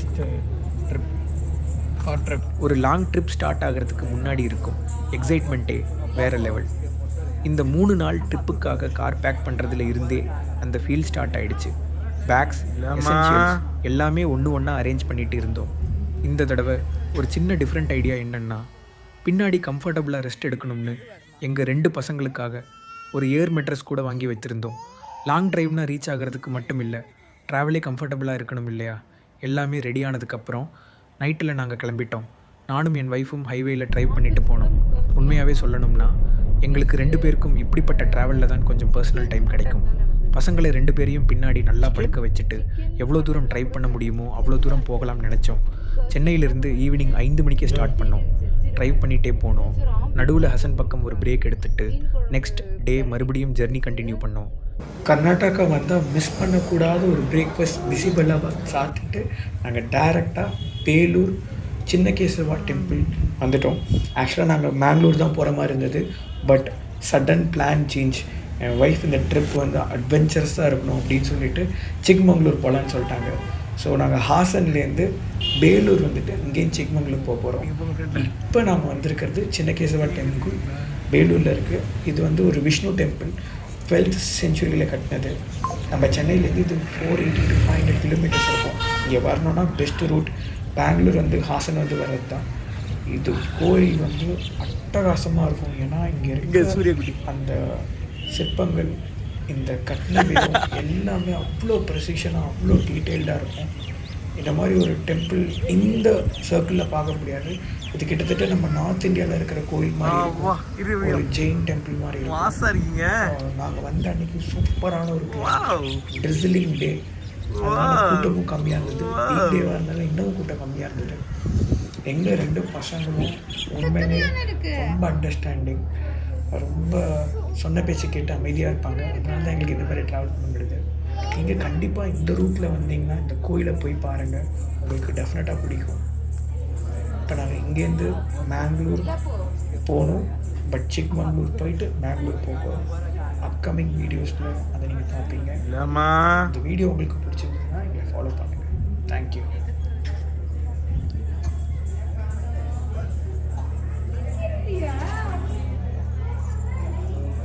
First trip car trip. ஒரு long trip start ஆகிறதுக்கு முன்னாடி இருக்கும் எக்ஸைட்மெண்ட்டே வேறு லெவல். இந்த 3 நாள் ட்ரிப்புக்காக கார் பேக் பண்ணுறதுல இருந்தே அந்த ஃபீல் ஸ்டார்ட் ஆகிடுச்சு. பேக்ஸ், எசென்ஷியல்ஸ் எல்லாமே ஒன்றா அரேஞ்ச் பண்ணிகிட்டு இருந்தோம். இந்த தடவை ஒரு சின்ன டிஃப்ரெண்ட் ஐடியா என்னென்னா, பின்னாடி கம்ஃபர்டபுளாக ரெஸ்ட் எடுக்கணும்னு எங்கள் 2 பசங்களுக்காக ஒரு ஏர் மெட்ரஸ் கூட வாங்கி வச்சுருந்தோம். லாங் ட்ரைவ்னால் ரீச் ஆகிறதுக்கு மட்டும் இல்லை, ட்ராவலே கம்ஃபர்டபுளாக இருக்கணும் இல்லையா? எல்லாமே ரெடி ஆனதுக்கப்புறம் நைட்டில் நாங்கள் கிளம்பிட்டோம். நானும் என் ஒய்ஃபும் ஹைவேயில் ட்ரைவ் பண்ணிட்டு போனோம். உண்மையாகவே சொல்லணும்னா எங்களுக்கு 2 பேருக்கும் இப்படிப்பட்ட ட்ராவலில் தான் கொஞ்சம் பர்சனல் டைம் கிடைக்கும். பசங்களை 2 பேரையும் பின்னாடி நல்லா படுக்க வச்சுட்டு எவ்வளோ தூரம் ட்ரைவ் பண்ண முடியுமோ அவ்வளோ தூரம் போகலாம்னு நினச்சோம். சென்னையிலேருந்து ஈவினிங் 5 மணிக்கே ஸ்டார்ட் பண்ணோம். ட்ரைவ் பண்ணிகிட்டே போனோம். நடுவில் ஹசன் பக்கம் ஒரு பிரேக் எடுத்துகிட்டு நெக்ஸ்ட் டே மறுபடியும் ஜெர்னி கண்டினியூ பண்ணோம். கர்நாடகா வந்தால் மிஸ் பண்ணக்கூடாத ஒரு பிரேக்ஃபாஸ்ட் பிசிபெல்லாபாத் சாப்பிட்டுட்டு நாங்கள் டேரெக்டாக பேலூர் சின்ன கேசவா டெம்பிள் வந்துட்டோம். ஆக்சுவலாக நாங்கள் மேங்களூர் தான் போகிற மாதிரி இருந்தது. But sudden plan change. N wife இந்த ட்ரிப் வந்து அட்வென்ச்சரஸாக இருக்கணும் அப்படின்னு சொல்லிட்டு சிக்மங்களூர் போகலான்னு சொல்லிட்டாங்க. ஸோ நாங்கள் ஹாசன்லேருந்து பேலூர் வந்துட்டு இங்கேயும் சிக்மங்களூர் போக போகிறோம். இப்போ நாம் வந்திருக்கிறது சின்ன கேசவா டெம்பிள் பேலூரில் இருக்குது. இது வந்து ஒரு விஷ்ணு டெம்பிள், 12th செஞ்சுரியில் கட்டினது. நம்ம சென்னையிலேருந்து இது 480 to 500 கிலோமீட்டர்ஸ் இருக்கும். இங்கே வரணுன்னா பெஸ்ட்டு ரூட் பெங்களூர் வந்து ஹாசன் வந்து வர்றது தான். இது கோயில் வந்து அட்டகாசமாக இருக்கும். ஏன்னா இங்கே இருக்க அந்த சிற்பங்கள், இந்த கட்டின விதம் எல்லாமே அவ்வளோ ப்ரெசிஷனாக அவ்வளோ டீட்டெயில்டாக இருக்கும். இந்த மாதிரி ஒரு டெம்பிள் இந்த சர்க்கிளில் பார்க்க முடியாது. இது கிட்டத்தட்ட நம்ம நார்த் இந்தியாவில் இருக்கிற கோயில் மாதிரி ஒரு ஜெயின் டெம்பிள் மாதிரி இருக்கும். நாங்கள் வந்த அன்றைக்கி சூப்பரான ஒரு ட்ரிசிலிங் டே, அதனால கூட்டமும் கம்மியாக இருந்தது. வீக் டேவாக இருந்தாலும் இன்னும் கூட்டம் கம்மியாக இருந்தது. எங்கள் 2 பசங்களும் உண்மையிலே ரொம்ப அண்டர்ஸ்டாண்டிங், ரொம்ப சொன்ன பேச்சு கேட்டு அமைதியாக இருப்பாங்க. அதனால தான் எங்களுக்கு இந்த மாதிரி ட்ராவல் பண்ண முடியுது. நீங்கள் கண்டிப்பாக இந்த ரூட்டில் வந்தீங்கன்னா இந்த கோயிலை போய் பாருங்கள், உங்களுக்கு டெஃபினட்டாக பிடிக்கும். இப்போ நாங்கள் இங்கேருந்து மேங்களூர் போகணும். பட் சிக்மங்களூர் போயிட்டு மேங்களூர் போகிறோம். அப்கமிங் வீடியோஸில் அதை நீங்கள் பார்ப்பீங்க. இந்த வீடியோ உங்களுக்கு பிடிச்சிருந்ததுன்னா எங்களை ஃபாலோ பண்ணுங்கள். தேங்க்யூ.